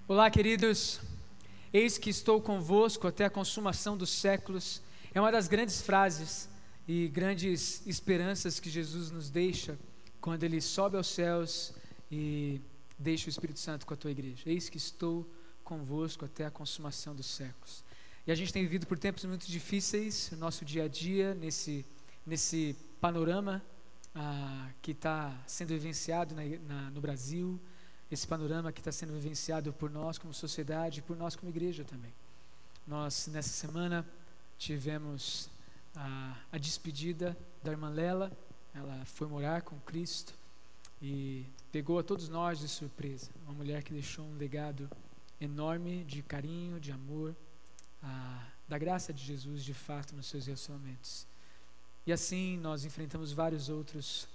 Olá, queridos. Eis que estou convosco até a consumação dos séculos. É uma das grandes frases e grandes esperanças que Jesus nos deixa quando Ele sobe aos céus e deixa o Espírito Santo com a tua igreja. Eis que estou convosco até a consumação dos séculos. E a gente tem vivido por tempos muito difíceis, no nosso dia a dia, nesse panorama que está sendo vivenciado no Brasil, esse panorama que está sendo vivenciado por nós como sociedade e por nós como igreja também. Nós, nessa semana, tivemos a despedida da irmã Lela. Ela foi morar com Cristo e pegou a todos nós de surpresa. Uma mulher que deixou um legado enorme de carinho, de amor, da graça de Jesus de fato nos seus relacionamentos. E assim nós enfrentamos vários outros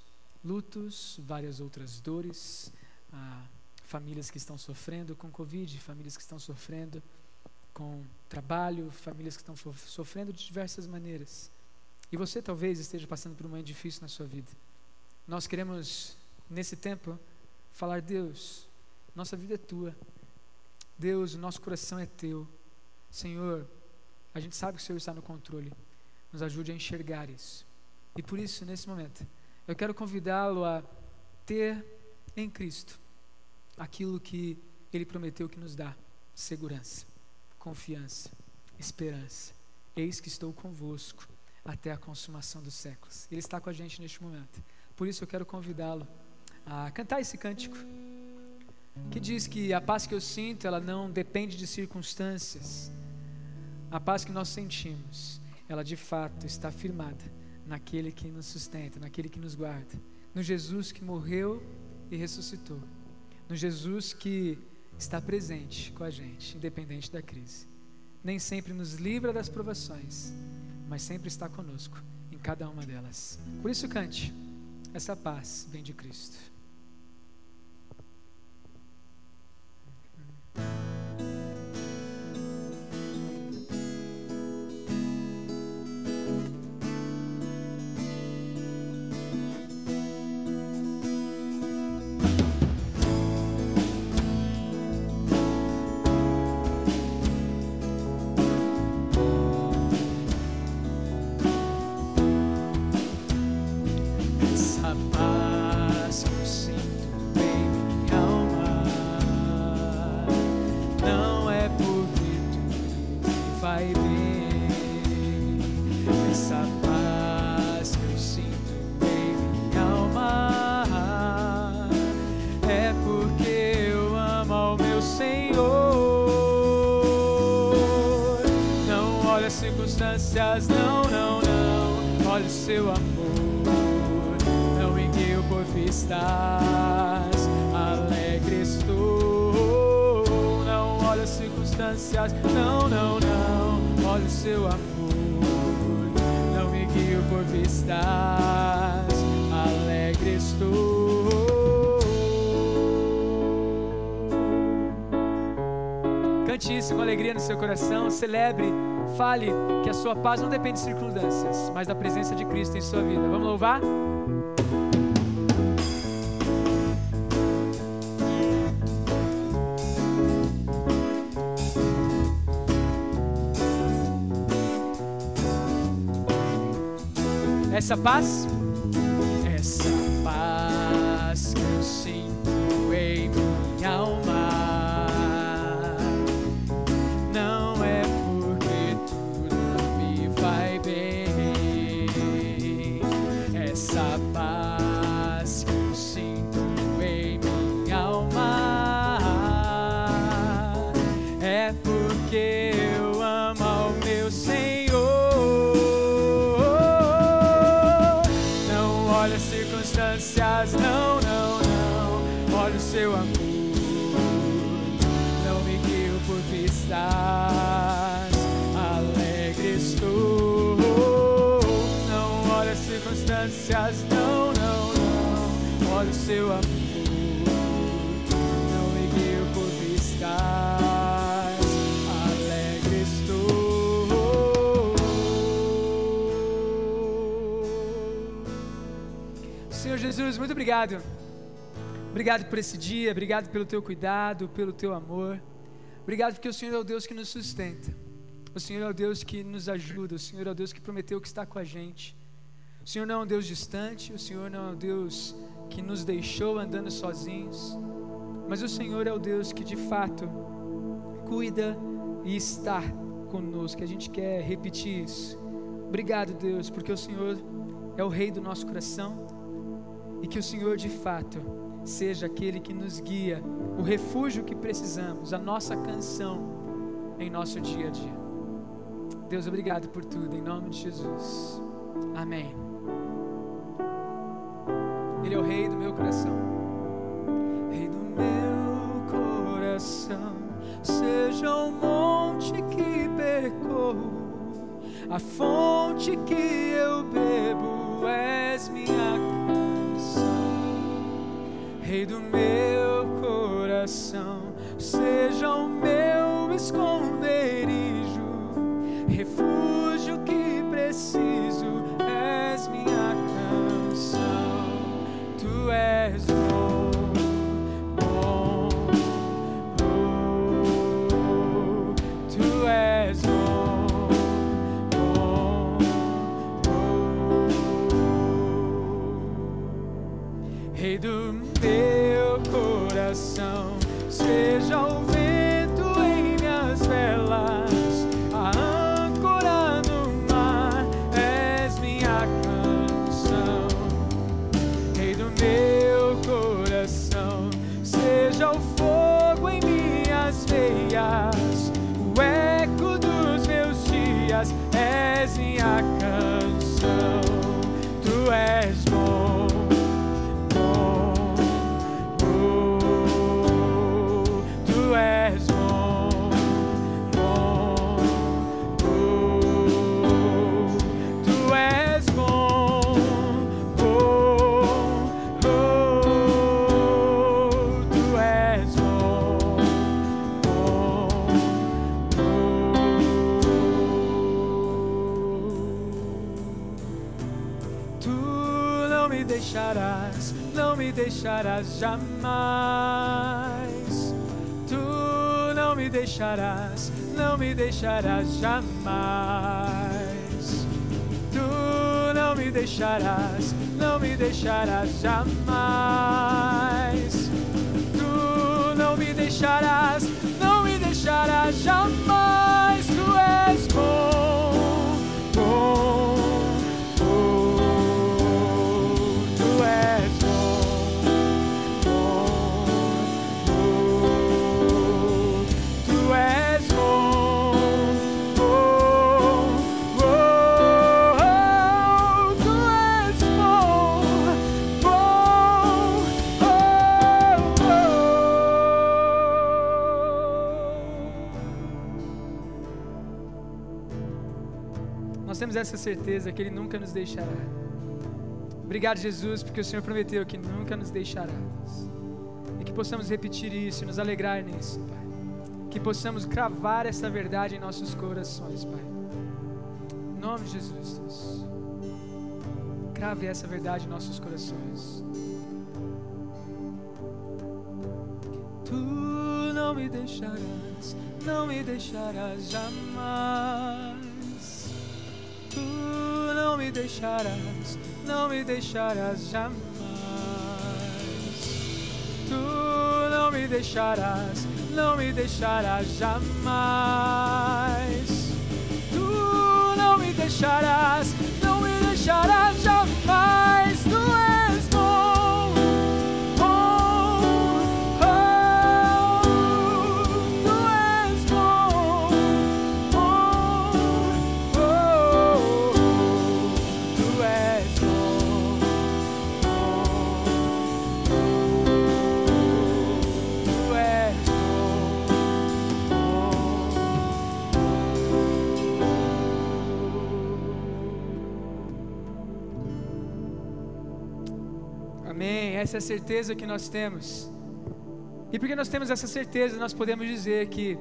lutos, várias outras dores, famílias que estão sofrendo com Covid, famílias que estão sofrendo com trabalho, famílias que estão sofrendo de diversas maneiras. E você talvez esteja passando por um momento difícil na sua vida. Nós queremos, nesse tempo, falar: Deus, nossa vida é tua. Deus, o nosso coração é teu. Senhor, a gente sabe que o Senhor está no controle. Nos ajude a enxergar isso. E por isso, nesse momento, eu quero convidá-lo a ter em Cristo aquilo que Ele prometeu que nos dá: segurança, confiança, esperança. Eis que estou convosco até a consumação dos séculos. Ele está com a gente neste momento. Por isso eu quero convidá-lo a cantar esse cântico, que diz que a paz que eu sinto, ela não depende de circunstâncias. A paz que nós sentimos, ela de fato está firmada naquele que nos sustenta, naquele que nos guarda, no Jesus que morreu e ressuscitou, no Jesus que está presente com a gente, independente da crise. Nem sempre nos livra das provações, mas sempre está conosco em cada uma delas. Por isso cante: essa paz vem de Cristo. Não, não, não, olha o seu amor, não em que eu por vistas, alegre estou. Não olha as circunstâncias, não, não, não, olha o seu amor, não me guio por vistas, alegre estou. Cante isso com alegria no seu coração, celebre. Fale que a sua paz não depende de circunstâncias, mas da presença de Cristo em sua vida. Vamos louvar? Essa paz que eu sinto em minha alma, não, não, não, olha o seu amor, não me guio por vistas, alegre estou. Não olha as circunstâncias, não, não, não, olha o seu amor, não me guio por vistas, alegre estou. Senhor Jesus, muito obrigado. Obrigado por esse dia, obrigado pelo teu cuidado, pelo teu amor. Obrigado porque o Senhor é o Deus que nos sustenta. O Senhor é o Deus que nos ajuda. O Senhor é o Deus que prometeu que está com a gente. O Senhor não é um Deus distante. O Senhor não é um Deus que nos deixou andando sozinhos. Mas o Senhor é o Deus que de fato cuida e está conosco. A gente quer repetir isso. Obrigado, Deus, porque o Senhor é o Rei do nosso coração. E que o Senhor de fato seja aquele que nos guia, o refúgio que precisamos, a nossa canção em nosso dia a dia. Deus, obrigado por tudo, em nome de Jesus. Amém. Ele é o Rei do meu coração. Rei do meu coração, seja o monte que percorro, a fonte que eu bebo, és minha canção. Rei do meu coração, seja o meu esconderijo, refúgio que preciso, és minha canção. Tu és bom, bom, oh, tu és bom, bom, oh. Rei do meu coração, seja o vento em minhas velas, a âncora no mar, és minha canção. Rei do meu coração, seja o fogo em minhas veias, o eco dos meus dias, és minha canção. Tu és bom, bom, oh, tu és bom, bom, oh, tu és bom, oh, oh, tu és bom, bom, oh. Tu não me deixarás, não me deixarás jamais. Tu não me deixarás, não me deixarás jamais. Tu não me deixarás, não me deixarás jamais. Tu não me deixarás, não me deixarás jamais. Tu és bom, bom, oh, tu és bom, bom, oh, tu és bom, bom, oh, tu és bom, bom, oh, oh. Nós temos essa certeza que Ele nunca nos deixará. Obrigado, Jesus, porque o Senhor prometeu que nunca nos deixará. E que possamos repetir isso e nos alegrar nisso, Pai. Que possamos cravar essa verdade em nossos corações, Pai. Em nome de Jesus, Deus. Crave essa verdade em nossos corações. Tu não me deixarás, não me deixarás jamais. Tu não me deixarás, não me deixarás jamais. Tu não me deixarás, não me deixarás jamais. Tu não me deixarás, não me deixarás jamais. Tu és bom, bom, oh, tu és bom, bom, oh, tu és bom, bom, tu és Amém. Essa é a certeza que nós temos. E porque nós temos essa certeza, nós podemos dizer que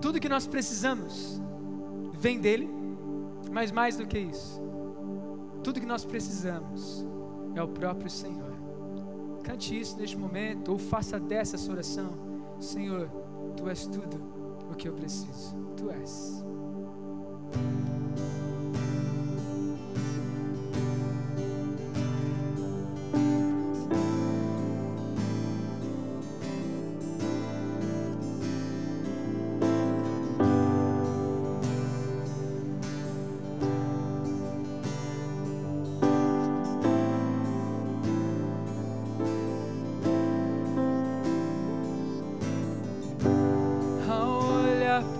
tudo que nós precisamos vem dele, mas mais do que isso, tudo que nós precisamos é o próprio Senhor. Cante isso neste momento, ou faça dessa sua oração: Senhor, Tu és tudo o que eu preciso. Tu és.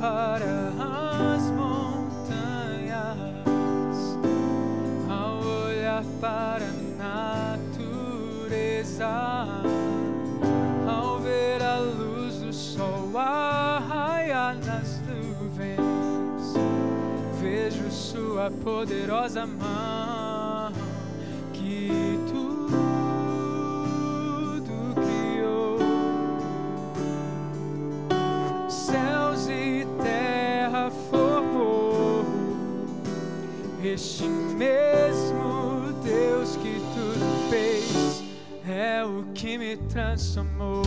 Para as montanhas, ao olhar para a natureza, ao ver a luz do sol a raiar nas nuvens, vejo sua poderosa mão que tudo criou, céus e terra formou. Este mesmo Deus que tudo fez é o que me transformou.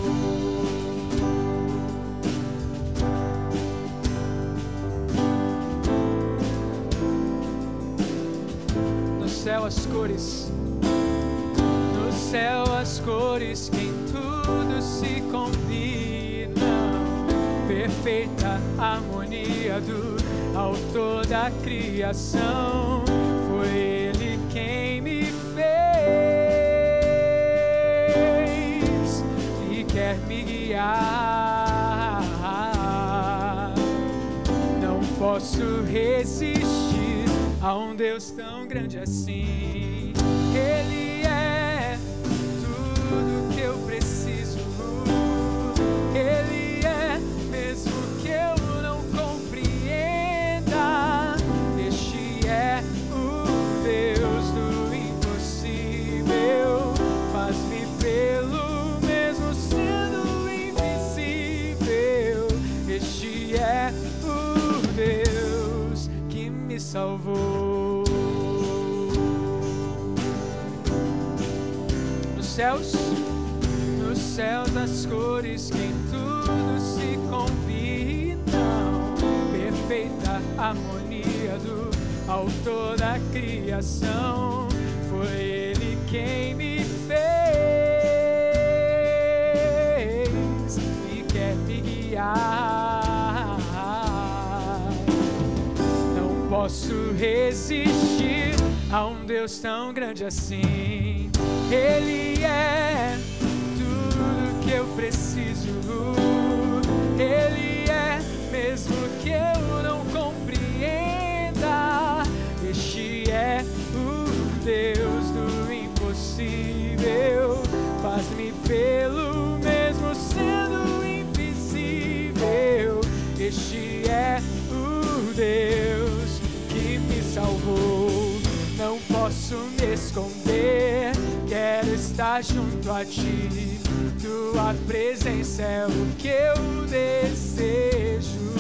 No céu as cores, no céu as cores que em tudo se combinam, perfeita harmonia do autor da criação. Foi Ele quem me fez e quer me guiar. Não posso resistir a um Deus tão grande assim. Ele é tudo que eu preciso. Ele é, mesmo que eu não compreenda. Este é o Deus do impossível. Faz-me pelo mesmo sendo invisível. Este é o Deus que me salvou. Nos céus as cores que em tudo se combinam, perfeita harmonia do autor da criação. Foi Ele quem me fez e quer me guiar. Não posso resistir a um Deus tão grande assim. Ele é tudo que eu preciso. Ele é, mesmo que eu não compreenda. Este é o Deus do impossível. Faz-me pelo mesmo sendo invisível. Este é o Deus que me salvou. Não posso me esconder, quero estar junto a ti. Tua presença é o que eu desejo.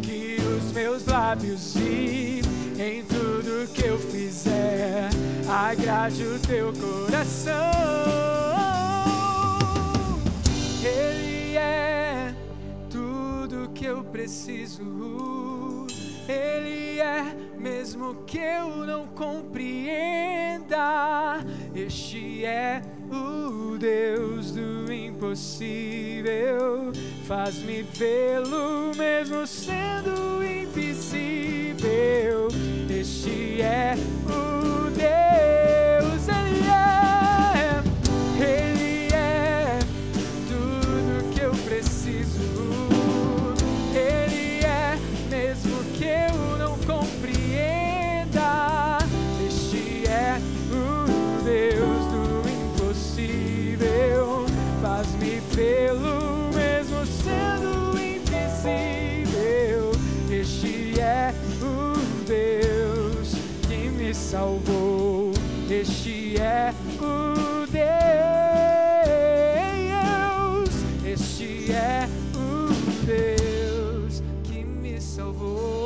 Que os meus lábios e em tudo que eu fizer agrade o teu coração. Ele é tudo que eu preciso. Ele é, mesmo que eu não compreenda. Este é o Deus do impossível. Faz-me vê-lo mesmo sendo invisível. Este é o Deus. Ele é tudo que eu preciso. Ele é, mesmo que eu não compreenda. Este é o Deus do impossível. Faz-me vê-lo mesmo sendo invisível. Este é o Deus que me salvou. Este é o Deus. Este é o Deus que me salvou.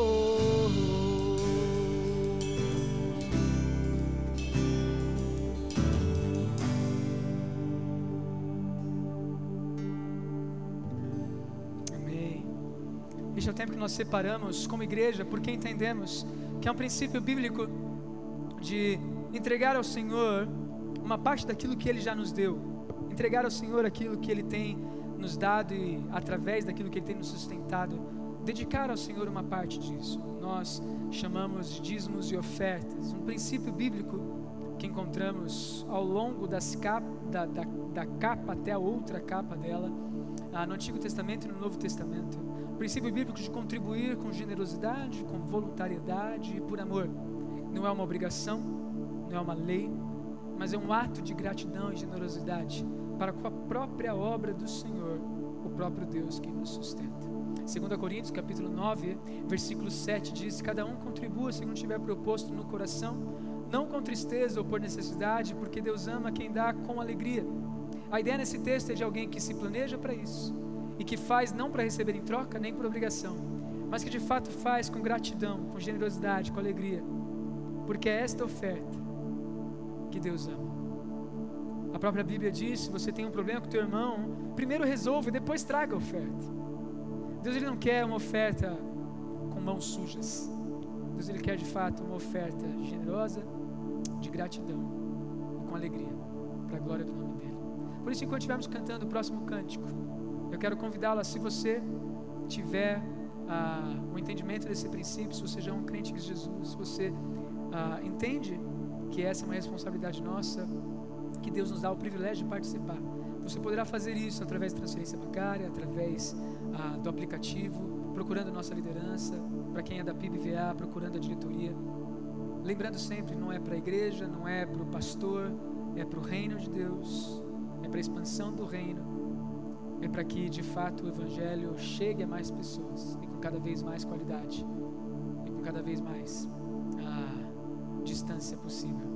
Este é o tempo que nós separamos como igreja, porque entendemos que é um princípio bíblico de entregar ao Senhor uma parte daquilo que Ele já nos deu, entregar ao Senhor aquilo que Ele tem nos dado e através daquilo que Ele tem nos sustentado, dedicar ao Senhor uma parte disso. Nós chamamos de dízimos e ofertas, um princípio bíblico que encontramos ao longo da capa até a outra capa dela, no Antigo Testamento e no Novo Testamento. O princípio bíblico de contribuir com generosidade, com voluntariedade e por amor. Não é uma obrigação, não é uma lei, mas é um ato de gratidão e generosidade para com a própria obra do Senhor, o próprio Deus que nos sustenta. 2 Coríntios capítulo 9, versículo 7 diz: cada um contribua segundo tiver proposto no coração, não com tristeza ou por necessidade, porque Deus ama quem dá com alegria. A ideia nesse texto é de alguém que se planeja para isso e que faz não para receber em troca, nem por obrigação, mas que de fato faz com gratidão, com generosidade, com alegria, porque é esta oferta que Deus ama. A própria Bíblia diz: se você tem um problema com teu irmão, primeiro resolva e depois traga a oferta. Deus, Ele não quer uma oferta com mãos sujas. Deus, Ele quer de fato uma oferta generosa, de gratidão e com alegria, para a glória do nome dEle. Por isso, enquanto estivermos cantando o próximo cântico, eu quero convidá-la, se você tiver o entendimento desse princípio, se você já é um crente em Jesus, se você entende que essa é uma responsabilidade nossa, que Deus nos dá o privilégio de participar, você poderá fazer isso através de transferência bancária, através do aplicativo, procurando nossa liderança, para quem é da PIB-VA, procurando a diretoria. Lembrando sempre, não é para a igreja, não é para o pastor, é para o reino de Deus, é para a expansão do reino, é para que de fato o Evangelho chegue a mais pessoas e com cada vez mais qualidade e com cada vez mais distância possível.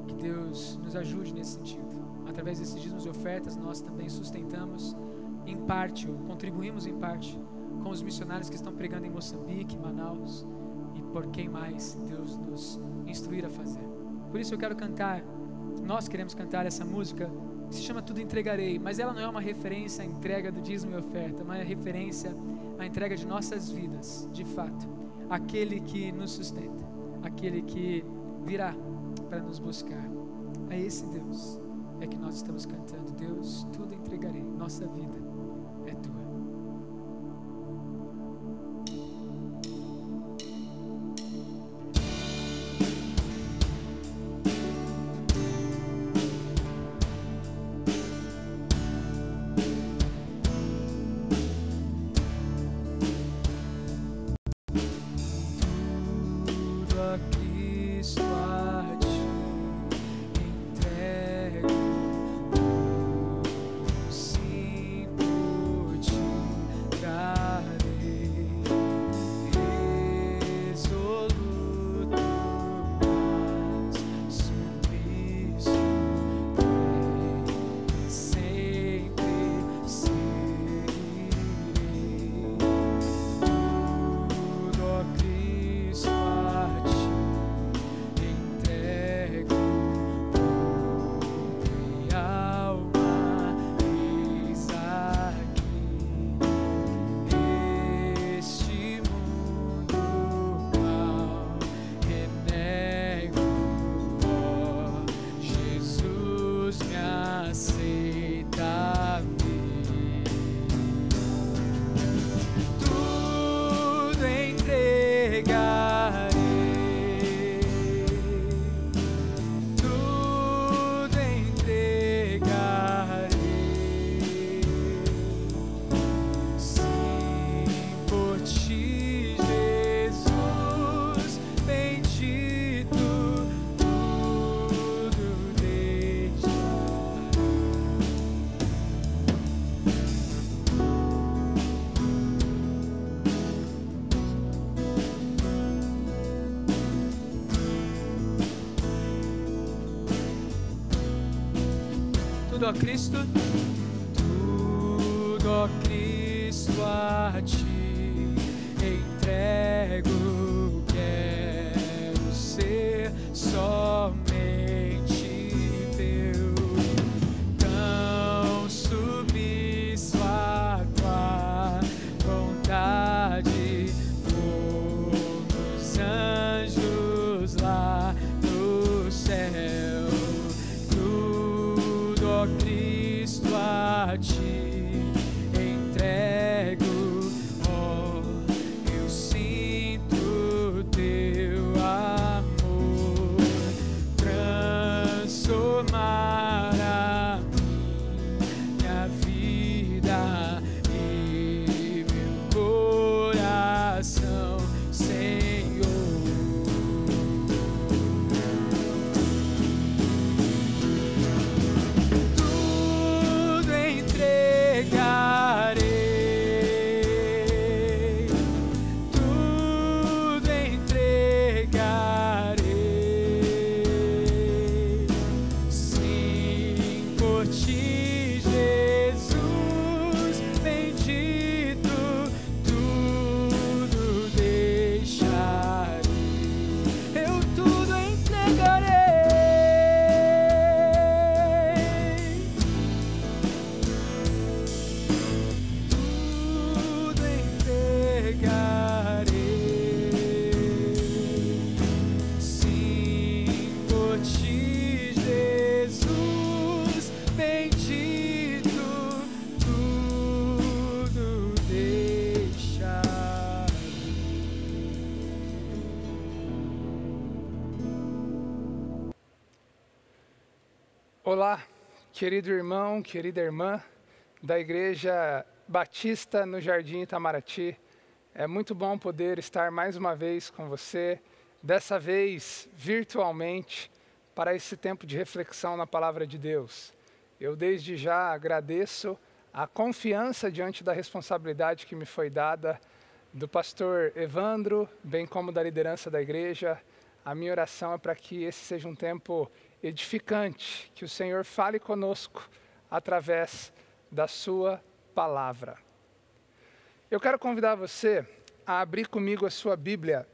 Que Deus nos ajude nesse sentido. Através desses dízimos e ofertas, nós também sustentamos em parte, ou contribuímos em parte, com os missionários que estão pregando em Moçambique, Manaus, e por quem mais Deus nos instruir a fazer. Por isso eu quero cantar, nós queremos cantar essa música, que se chama Tudo Entregarei, mas ela não é uma referência à entrega do dízimo e oferta, mas é referência à entrega de nossas vidas, de fato, aquele que nos sustenta, aquele que virá para nos buscar. A esse Deus é que nós estamos cantando. Deus, tudo entregarei, nossa vida é tua. Tudo a Cristo, tudo a Cristo a ti entrego, quero ser somente teu, tão submisso a tua vontade. a ti entrego. Oh, eu sinto teu amor transformar a minha vida e meu coração, Senhor. Tudo entregarei, tudo entregarei. Sim, por ti, Jesus bendito, tudo deixarei. Eu tudo entregarei. Tudo entregarei. Sim, por ti, Jesus bendito, tudo deixarei. Olá, querido irmão, querida irmã da Igreja Batista no Jardim Itamaraty. É muito bom poder estar mais uma vez com você, dessa vez virtualmente, para esse tempo de reflexão na Palavra de Deus. Eu desde já agradeço a confiança diante da responsabilidade que me foi dada do pastor Evandro, bem como da liderança da igreja. A minha oração é para que esse seja um tempo edificante, que o Senhor fale conosco através da sua palavra. Eu quero convidar você a abrir comigo a sua Bíblia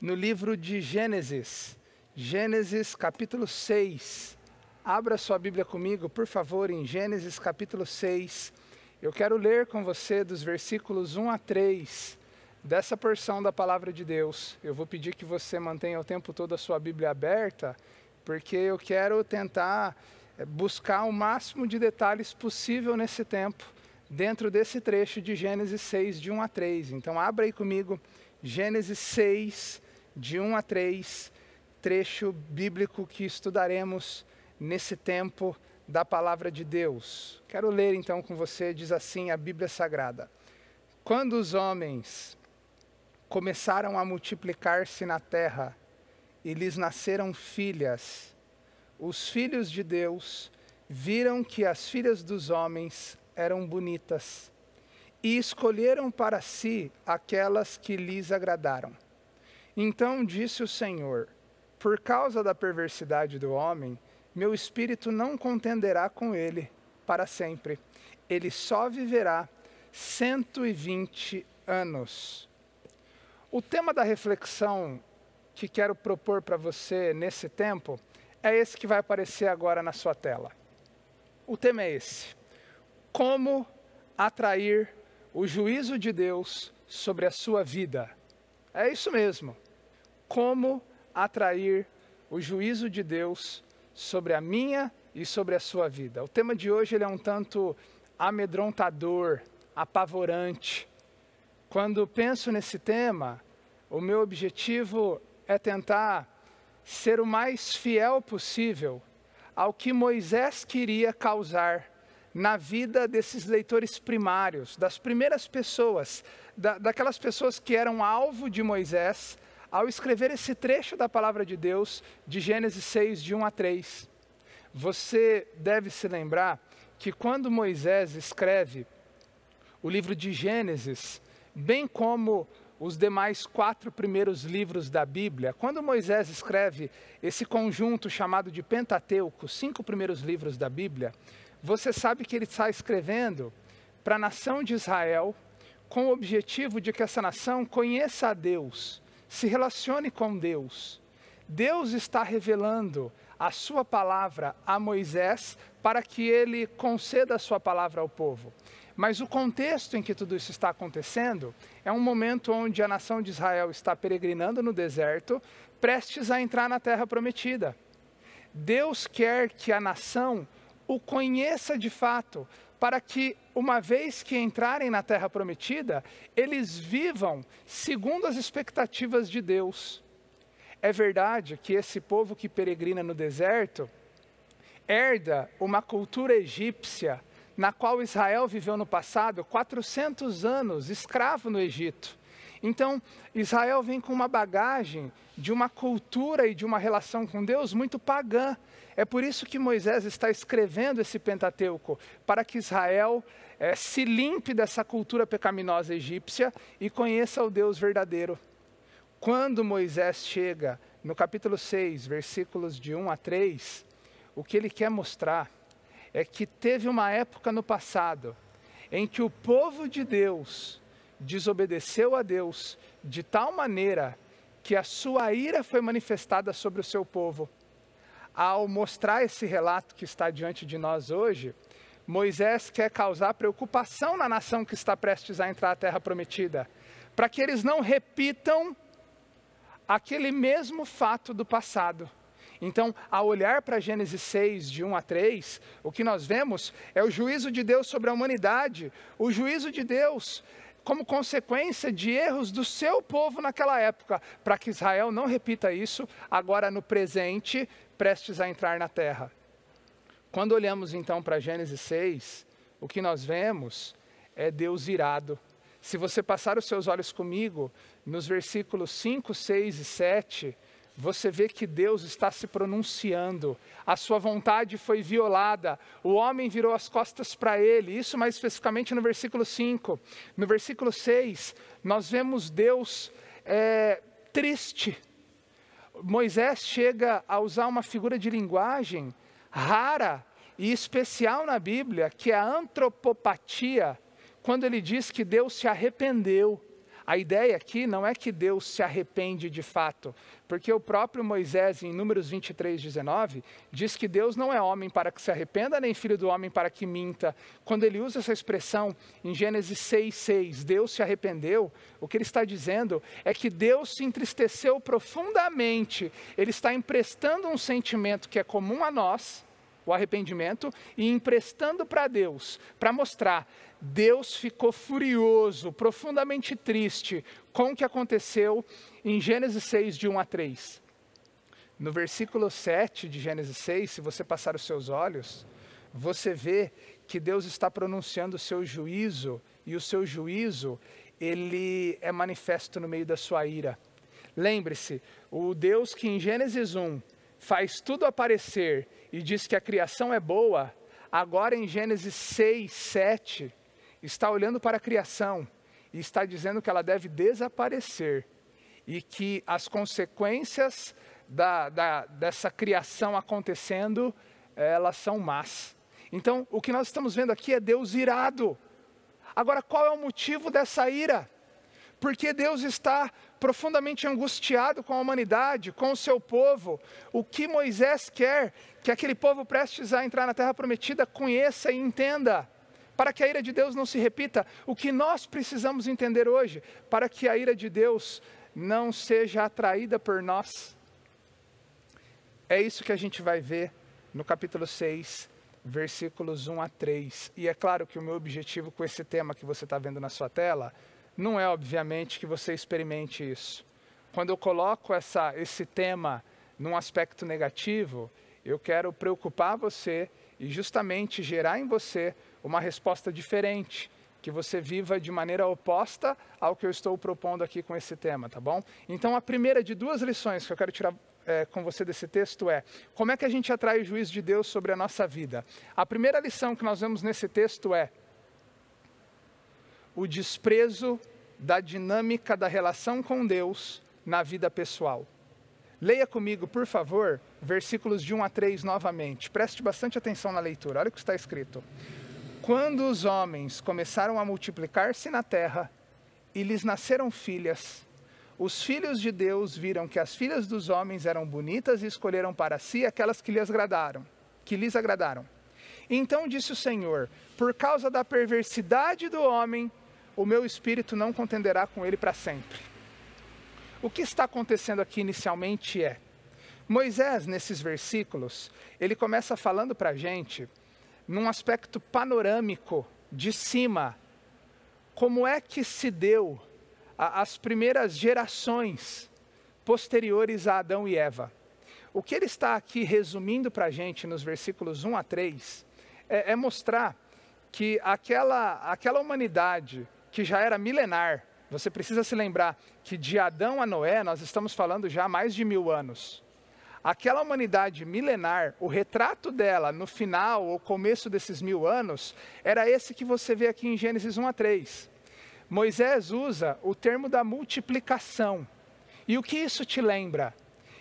no livro de Gênesis, Gênesis capítulo 6. Abra sua Bíblia comigo, por favor, em Gênesis capítulo 6. Eu quero ler com você dos versículos 1 a 3 dessa porção da palavra de Deus. Eu vou pedir que você mantenha o tempo todo a sua Bíblia aberta, porque eu quero tentar buscar o máximo de detalhes possível nesse tempo, dentro desse trecho de Gênesis 6, de 1 a 3. Então abra aí comigo, Gênesis 6, de 1 a 3, trecho bíblico que estudaremos nesse tempo da palavra de Deus. Quero ler então com você, diz assim a Bíblia Sagrada. Quando os homens começaram a multiplicar-se na terra, e lhes nasceram filhas, os filhos de Deus viram que as filhas dos homens eram bonitas, e escolheram para si aquelas que lhes agradaram. Então disse o Senhor: por causa da perversidade do homem, meu espírito não contenderá com ele para sempre. Ele só viverá 120 anos. O tema da reflexão que quero propor para você nesse tempo é esse que vai aparecer agora na sua tela. O tema é esse: como atrair o juízo de Deus sobre a sua vida. É isso mesmo. Como atrair o juízo de Deus sobre a minha e sobre a sua vida. O tema de hoje ele é um tanto amedrontador, apavorante. Quando penso nesse tema, o meu objetivo é tentar ser o mais fiel possível ao que Moisés queria causar na vida desses leitores primários, das primeiras pessoas, daquelas pessoas que eram alvo de Moisés, ao escrever esse trecho da palavra de Deus, de Gênesis 6, de 1 a 3. Você deve se lembrar que quando Moisés escreve o livro de Gênesis, bem como os demais 4 primeiros livros da Bíblia, quando Moisés escreve esse conjunto chamado de Pentateuco, 5 primeiros livros da Bíblia, você sabe que ele está escrevendo para a nação de Israel, com o objetivo de que essa nação conheça a Deus, se relacione com Deus. Deus está revelando a sua palavra a Moisés para que ele conceda a sua palavra ao povo. Mas o contexto em que tudo isso está acontecendo é um momento onde a nação de Israel está peregrinando no deserto, prestes a entrar na terra prometida. Deus quer que a nação o conheça de fato, para que, uma vez que entrarem na terra prometida, eles vivam segundo as expectativas de Deus. É verdade que esse povo que peregrina no deserto herda uma cultura egípcia, na qual Israel viveu no passado 400 anos escravo no Egito. Então, Israel vem com uma bagagem de uma cultura e de uma relação com Deus muito pagã. É por isso que Moisés está escrevendo esse Pentateuco, para que Israel se limpe dessa cultura pecaminosa egípcia e conheça o Deus verdadeiro. Quando Moisés chega no capítulo 6, versículos de 1 a 3, o que ele quer mostrar é que teve uma época no passado em que o povo de Deus desobedeceu a Deus de tal maneira que a sua ira foi manifestada sobre o seu povo. Ao mostrar esse relato que está diante de nós hoje, Moisés quer causar preocupação na nação que está prestes a entrar à terra prometida, para que eles não repitam aquele mesmo fato do passado. Então, ao olhar para Gênesis 6, de 1 a 3, o que nós vemos é o juízo de Deus sobre a humanidade, o juízo de Deus como consequência de erros do seu povo naquela época, para que Israel não repita isso agora no presente, prestes a entrar na terra. Quando olhamos então para Gênesis 6, o que nós vemos é Deus irado. Se você passar os seus olhos comigo, nos versículos 5, 6 e 7, você vê que Deus está se pronunciando. A sua vontade foi violada, o homem virou as costas para ele, isso mais especificamente no versículo 5. No versículo 6, nós vemos Deus triste. Moisés chega a usar uma figura de linguagem rara e especial na Bíblia, que é a antropopatia, quando ele diz que Deus se arrependeu. A ideia aqui não é que Deus se arrepende de fato, porque o próprio Moisés, em Números 23, 19, diz que Deus não é homem para que se arrependa, nem filho do homem para que minta. Quando ele usa essa expressão em Gênesis 6, 6, Deus se arrependeu, o que ele está dizendo é que Deus se entristeceu profundamente. Ele está emprestando um sentimento que é comum a nós, o arrependimento, e emprestando para Deus, para mostrar, Deus ficou furioso, profundamente triste com o que aconteceu em Gênesis 6, de 1 a 3. No versículo 7 de Gênesis 6, se você passar os seus olhos, você vê que Deus está pronunciando o seu juízo, e o seu juízo, ele é manifesto no meio da sua ira. Lembre-se, o Deus que em Gênesis 1 faz tudo aparecer e diz que a criação é boa, agora em Gênesis 6, 7, está olhando para a criação e está dizendo que ela deve desaparecer e que as consequências dessa criação acontecendo, elas são más. Então, o que nós estamos vendo aqui é Deus irado. Agora, qual é o motivo dessa ira? Porque Deus está profundamente angustiado com a humanidade, com o seu povo. O que Moisés quer que aquele povo prestes a entrar na terra prometida conheça e entenda, para que a ira de Deus não se repita. O que nós precisamos entender hoje, para que a ira de Deus não seja atraída por nós. É isso que a gente vai ver no capítulo 6, versículos 1 a 3. E é claro que o meu objetivo com esse tema que você está vendo na sua tela, não é obviamente que você experimente isso. Quando eu coloco esse tema num aspecto negativo, eu quero preocupar você e justamente gerar em você uma resposta diferente, que você viva de maneira oposta ao que eu estou propondo aqui com esse tema, tá bom? Então a primeira de duas lições que eu quero tirar com você desse texto é, como é que a gente atrai o juízo de Deus sobre a nossa vida? A primeira lição que nós vemos nesse texto é o desprezo da dinâmica da relação com Deus na vida pessoal. Leia comigo, por favor, versículos de 1 a 3 novamente. Preste bastante atenção na leitura. Olha o que está escrito. Quando os homens começaram a multiplicar-se na terra e lhes nasceram filhas, os filhos de Deus viram que as filhas dos homens eram bonitas e escolheram para si aquelas que lhes agradaram. Então disse o Senhor, por causa da perversidade do homem, o meu espírito não contenderá com ele para sempre. O que está acontecendo aqui inicialmente é, Moisés, nesses versículos, ele começa falando para a gente num aspecto panorâmico, de cima, como é que se deu as primeiras gerações posteriores a Adão e Eva. O que ele está aqui resumindo para a gente nos versículos 1 a 3 é mostrar que aquela humanidade que já era milenar, você precisa se lembrar que de Adão a Noé nós estamos falando já há mais de 1000 anos. Aquela humanidade milenar, o retrato dela no final ou começo desses 1000 anos, era esse que você vê aqui em Gênesis 1 a 3. Moisés usa o termo da multiplicação. E o que isso te lembra?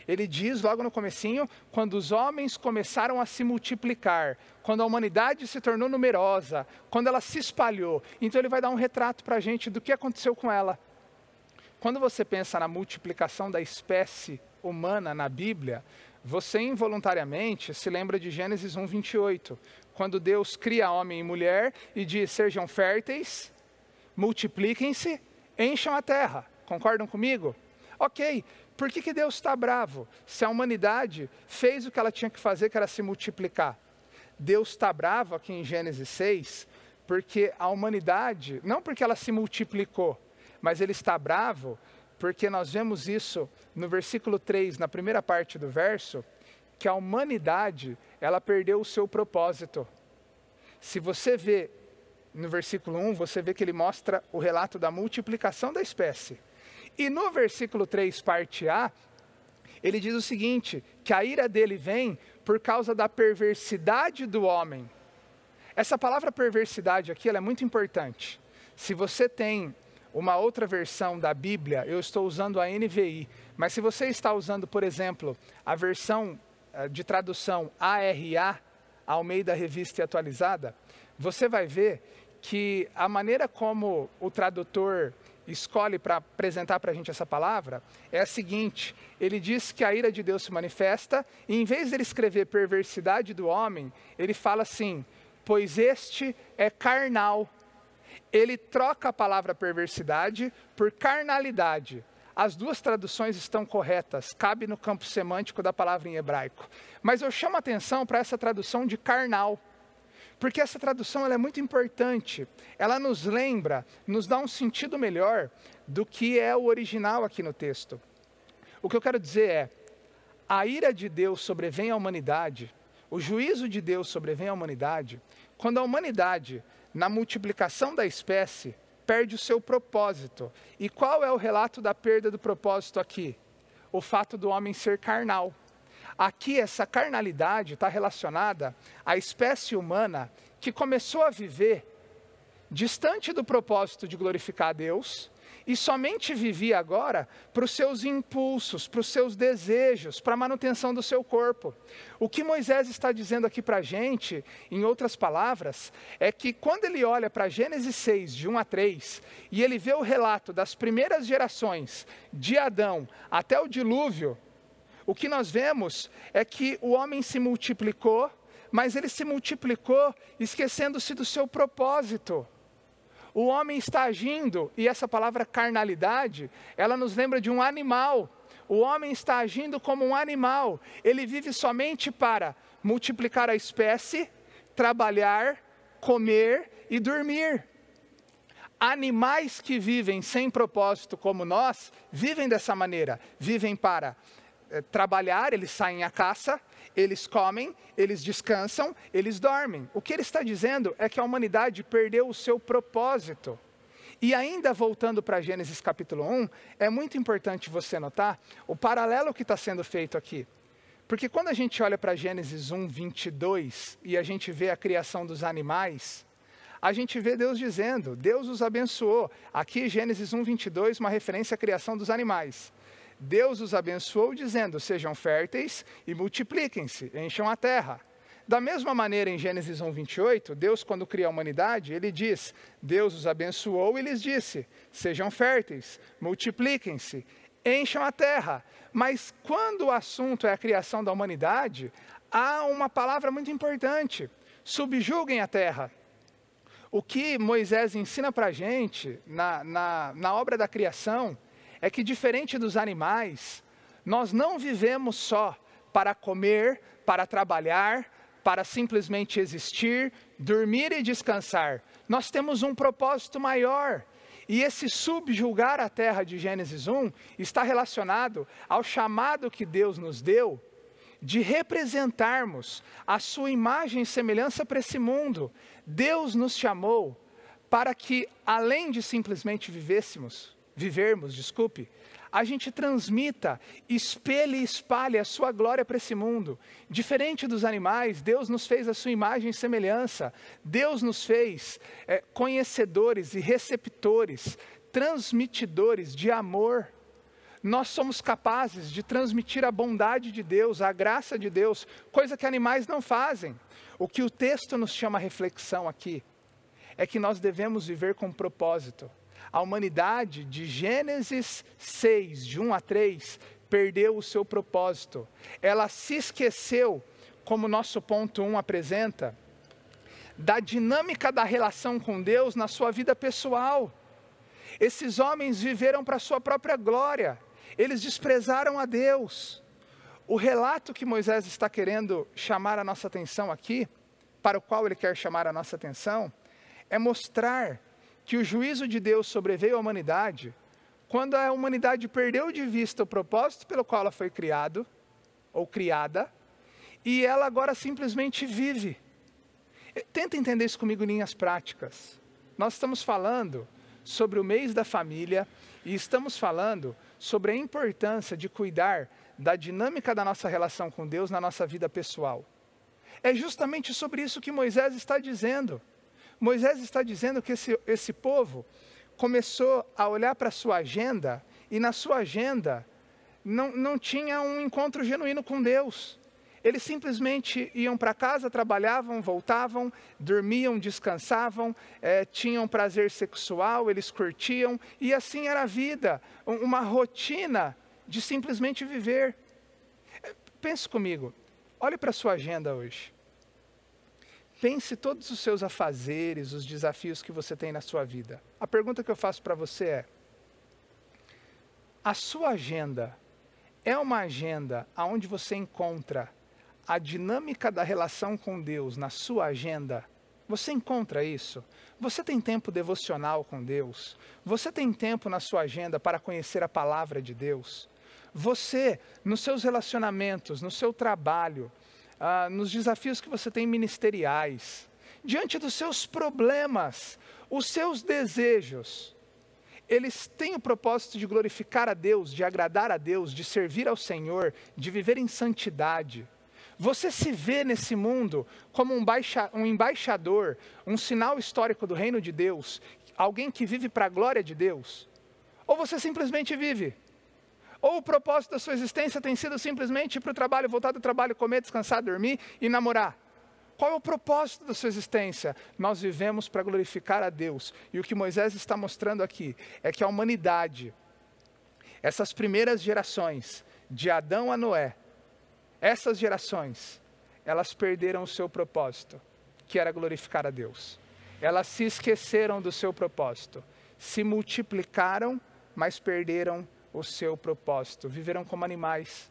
Ele diz logo no comecinho, quando os homens começaram a se multiplicar, quando a humanidade se tornou numerosa, quando ela se espalhou. Então ele vai dar um retrato para a gente do que aconteceu com ela. Quando você pensa na multiplicação da espécie humana na Bíblia, você involuntariamente se lembra de Gênesis 1, 28, quando Deus cria homem e mulher e diz, sejam férteis, multipliquem-se, encham a terra. Concordam comigo? Ok, por que Deus está bravo? Se a humanidade fez o que ela tinha que fazer, que era se multiplicar. Deus está bravo aqui em Gênesis 6, porque a humanidade, não porque ela se multiplicou, mas ele está bravo porque nós vemos isso no versículo 3, na primeira parte do verso, que a humanidade, ela perdeu o seu propósito. Se você vê no versículo 1, você vê que ele mostra o relato da multiplicação da espécie. E no versículo 3, parte A, ele diz o seguinte, que a ira dele vem por causa da perversidade do homem. Essa palavra perversidade aqui, ela é muito importante. Se você tem uma outra versão da Bíblia, eu estou usando a NVI, mas se você está usando, por exemplo, a versão de tradução ARA, Almeida Revista e Atualizada, você vai ver que a maneira como o tradutor escolhe para apresentar para a gente essa palavra é a seguinte, ele diz que a ira de Deus se manifesta, e em vez de ele escrever perversidade do homem, ele fala assim, pois este é carnal. Ele troca a palavra perversidade por carnalidade. As duas traduções estão corretas, cabe no campo semântico da palavra em hebraico. Mas eu chamo a atenção para essa tradução de carnal, porque essa tradução ela é muito importante. Ela nos lembra, nos dá um sentido melhor do que é o original aqui no texto. O que eu quero dizer é, a ira de Deus sobrevém à humanidade, o juízo de Deus sobrevém à humanidade, quando a humanidade, na multiplicação da espécie, perde o seu propósito. E qual é o relato da perda do propósito aqui? O fato do homem ser carnal. Aqui essa carnalidade está relacionada à espécie humana que começou a viver distante do propósito de glorificar a Deus e somente vivia agora para os seus impulsos, para os seus desejos, para a manutenção do seu corpo. O que Moisés está dizendo aqui para a gente, em outras palavras, é que quando ele olha para Gênesis 6, de 1 a 3, e ele vê o relato das primeiras gerações, de Adão até o dilúvio, o que nós vemos é que o homem se multiplicou, mas ele se multiplicou esquecendo-se do seu propósito. O homem está agindo, e essa palavra carnalidade, ela nos lembra de um animal. O homem está agindo como um animal. Ele vive somente para multiplicar a espécie, trabalhar, comer e dormir. Animais que vivem sem propósito como nós, vivem dessa maneira. Vivem para trabalhar, eles saem à caça, eles comem, eles descansam, eles dormem. O que ele está dizendo é que a humanidade perdeu o seu propósito. E ainda voltando para Gênesis capítulo 1, é muito importante você notar o paralelo que está sendo feito aqui. Porque quando a gente olha para Gênesis 1, 22, e a gente vê a criação dos animais, a gente vê Deus dizendo, Deus os abençoou. Aqui Gênesis 1, 22, uma referência à criação dos animais. Deus os abençoou dizendo, sejam férteis e multipliquem-se, encham a terra. Da mesma maneira, em Gênesis 1, 28, Deus, quando cria a humanidade, ele diz, Deus os abençoou e lhes disse, sejam férteis, multipliquem-se, encham a terra. Mas quando o assunto é a criação da humanidade, há uma palavra muito importante, subjuguem a terra. O que Moisés ensina para a gente, na obra da criação, é que diferente dos animais, nós não vivemos só para comer, para trabalhar, para simplesmente existir, dormir e descansar. Nós temos um propósito maior. E esse subjugar a terra de Gênesis 1 está relacionado ao chamado que Deus nos deu de representarmos a sua imagem e semelhança para esse mundo. Deus nos chamou para que, além de simplesmente vivermos, a gente transmita, espelhe e espalhe a sua glória para esse mundo. Diferente dos animais, Deus nos fez a sua imagem e semelhança. Deus nos fez conhecedores e receptores, transmitidores de amor. Nós somos capazes de transmitir a bondade de Deus, a graça de Deus, coisa que animais não fazem. O que o texto nos chama a reflexão aqui é que nós devemos viver com propósito. A humanidade, de Gênesis 6, de 1 a 3, perdeu o seu propósito. Ela se esqueceu, como nosso ponto 1 apresenta, da dinâmica da relação com Deus na sua vida pessoal. Esses homens viveram para a sua própria glória. Eles desprezaram a Deus. O relato que Moisés está querendo chamar a nossa atenção aqui, para o qual ele quer chamar a nossa atenção, é mostrar que o juízo de Deus sobreveio à humanidade quando a humanidade perdeu de vista o propósito pelo qual ela foi criada, e ela agora simplesmente vive. Tenta entender isso comigo em linhas práticas. Nós estamos falando sobre o mês da família e estamos falando sobre a importância de cuidar da dinâmica da nossa relação com Deus na nossa vida pessoal. É justamente sobre isso que Moisés está dizendo. Moisés está dizendo que esse povo começou a olhar para a sua agenda, e na sua agenda não tinha um encontro genuíno com Deus. Eles simplesmente iam para casa, trabalhavam, voltavam, dormiam, descansavam, tinham prazer sexual, eles curtiam, e assim era a vida, uma rotina de simplesmente viver. Pense comigo, olhe para a sua agenda hoje. Pense todos os seus afazeres, os desafios que você tem na sua vida. A pergunta que eu faço para você é: a sua agenda é uma agenda onde você encontra a dinâmica da relação com Deus na sua agenda? Você encontra isso? Você tem tempo devocional com Deus? Você tem tempo na sua agenda para conhecer a palavra de Deus? Você, nos seus relacionamentos, no seu trabalho, nos desafios que você tem ministeriais, diante dos seus problemas, os seus desejos, eles têm o propósito de glorificar a Deus, de agradar a Deus, de servir ao Senhor, de viver em santidade. Você se vê nesse mundo como um embaixador, um sinal histórico do reino de Deus, alguém que vive para a glória de Deus? Ou você simplesmente vive? Ou o propósito da sua existência tem sido simplesmente ir para o trabalho, voltar do trabalho, comer, descansar, dormir e namorar? Qual é o propósito da sua existência? Nós vivemos para glorificar a Deus. E o que Moisés está mostrando aqui é que a humanidade, essas primeiras gerações, de Adão a Noé, essas gerações, elas perderam o seu propósito, que era glorificar a Deus. Elas se esqueceram do seu propósito, se multiplicaram, mas perderam o seu propósito, viveram como animais.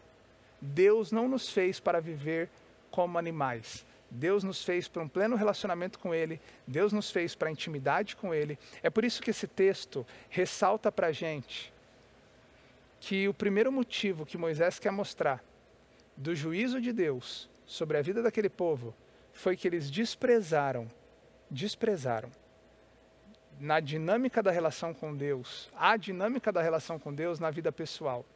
Deus não nos fez para viver como animais. Deus nos fez para um pleno relacionamento com Ele. Deus nos fez para intimidade com Ele. É por isso que esse texto ressalta para a gente que o primeiro motivo que Moisés quer mostrar do juízo de Deus sobre a vida daquele povo foi que eles desprezaram na dinâmica da relação com Deus, a dinâmica da relação com Deus na vida pessoal.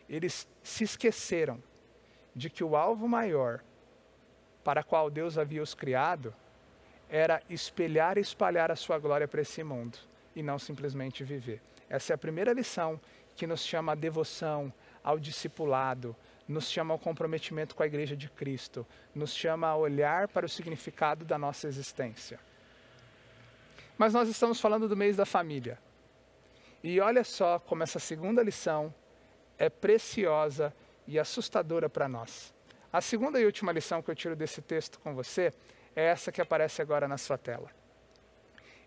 Eles se esqueceram de que o alvo maior para qual Deus havia os criado era espelhar e espalhar a sua glória para esse mundo, e não simplesmente viver. Essa é a primeira lição que nos chama a devoção, ao discipulado, nos chama ao comprometimento com a Igreja de Cristo, nos chama a olhar para o significado da nossa existência. Mas nós estamos falando do mês da família. E olha só como essa segunda lição é preciosa e assustadora para nós. A segunda e última lição que eu tiro desse texto com você é essa que aparece agora na sua tela.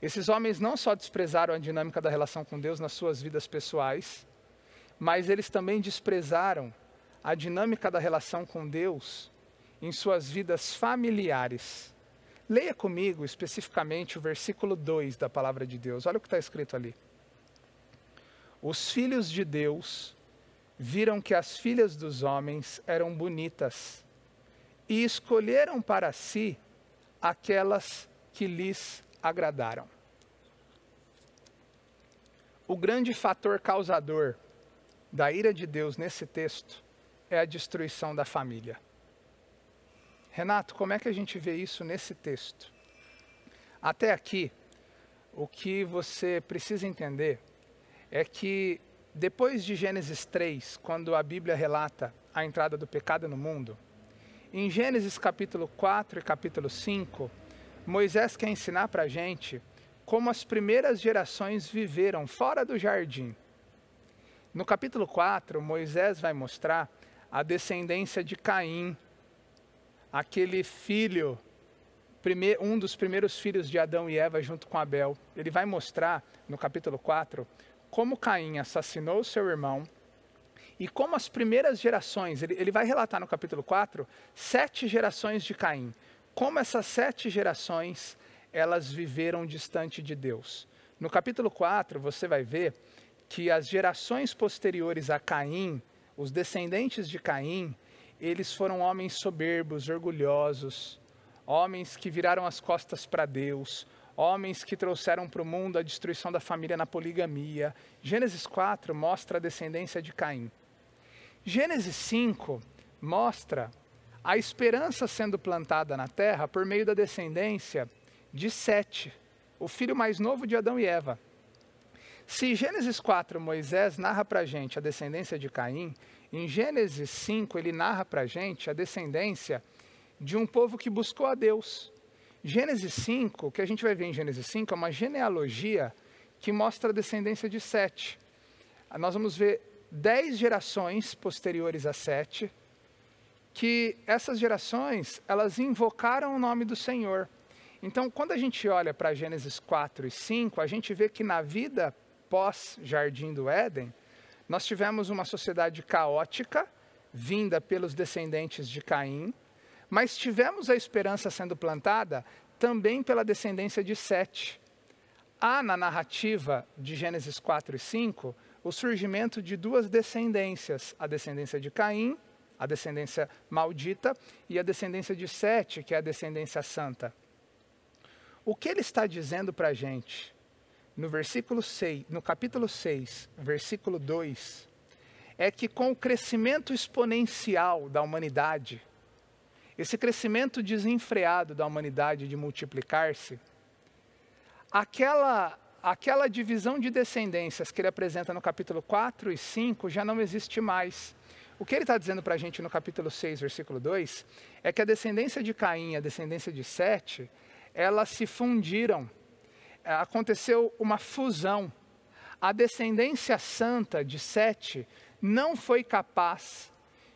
Esses homens não só desprezaram a dinâmica da relação com Deus nas suas vidas pessoais, mas eles também desprezaram a dinâmica da relação com Deus em suas vidas familiares. Leia comigo especificamente o versículo 2 da palavra de Deus. Olha o que está escrito ali. Os filhos de Deus viram que as filhas dos homens eram bonitas e escolheram para si aquelas que lhes agradaram. O grande fator causador da ira de Deus nesse texto é a destruição da família. Renato, como é que a gente vê isso nesse texto? Até aqui, o que você precisa entender é que depois de Gênesis 3, quando a Bíblia relata a entrada do pecado no mundo, em Gênesis capítulo 4 e capítulo 5, Moisés quer ensinar para a gente como as primeiras gerações viveram fora do jardim. No capítulo 4, Moisés vai mostrar a descendência de Caim, aquele filho, um dos primeiros filhos de Adão e Eva junto com Abel. Ele vai mostrar, no capítulo 4, como Caim assassinou seu irmão e como as primeiras gerações, ele vai relatar no capítulo 4, 7 gerações de Caim. Como essas 7 gerações, elas viveram distante de Deus. No capítulo 4, você vai ver que as gerações posteriores a Caim, os descendentes de Caim, eles foram homens soberbos, orgulhosos, homens que viraram as costas para Deus, homens que trouxeram para o mundo a destruição da família na poligamia. Gênesis 4 mostra a descendência de Caim. Gênesis 5 mostra a esperança sendo plantada na terra por meio da descendência de Sete, o filho mais novo de Adão e Eva. Se em Gênesis 4 Moisés narra para a gente a descendência de Caim, em Gênesis 5 ele narra para a gente a descendência de um povo que buscou a Deus. Gênesis 5, o que a gente vai ver em Gênesis 5 é uma genealogia que mostra a descendência de Sete. Nós vamos ver 10 gerações posteriores a Sete, que essas gerações, elas invocaram o nome do Senhor. Então, quando a gente olha para Gênesis 4 e 5, a gente vê que na vida pós-Jardim do Éden, nós tivemos uma sociedade caótica, vinda pelos descendentes de Caim, mas tivemos a esperança sendo plantada também pela descendência de Sete. Há na narrativa de Gênesis 4 e 5 o surgimento de 2 descendências, a descendência de Caim, a descendência maldita, e a descendência de Sete, que é a descendência santa. O que ele está dizendo para a gente, no capítulo 6, versículo 2, é que com o crescimento exponencial da humanidade, esse crescimento desenfreado da humanidade de multiplicar-se, aquela divisão de descendências que ele apresenta no capítulo 4 e 5 já não existe mais. O que ele está dizendo para a gente no capítulo 6, versículo 2, é que a descendência de Caim e a descendência de Sete, elas se fundiram, aconteceu uma fusão. A descendência santa de Sete não foi capaz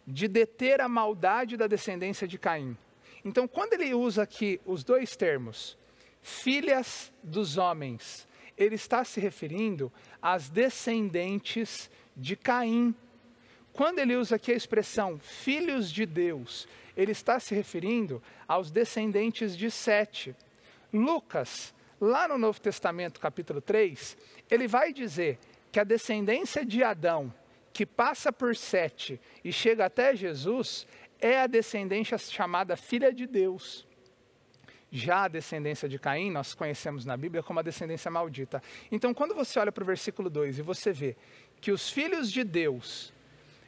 de deter a maldade da descendência de Caim. Então, quando ele usa aqui os 2 termos, filhas dos homens, ele está se referindo às descendentes de Caim. Quando ele usa aqui a expressão filhos de Deus, ele está se referindo aos descendentes de Sete. Lucas, lá no Novo Testamento, capítulo 3, ele vai dizer que a descendência de Adão, que passa por Sete e chega até Jesus, é a descendência chamada filha de Deus. Já a descendência de Caim, nós conhecemos na Bíblia como a descendência maldita. Então, quando você olha para o versículo 2 e você vê que os filhos de Deus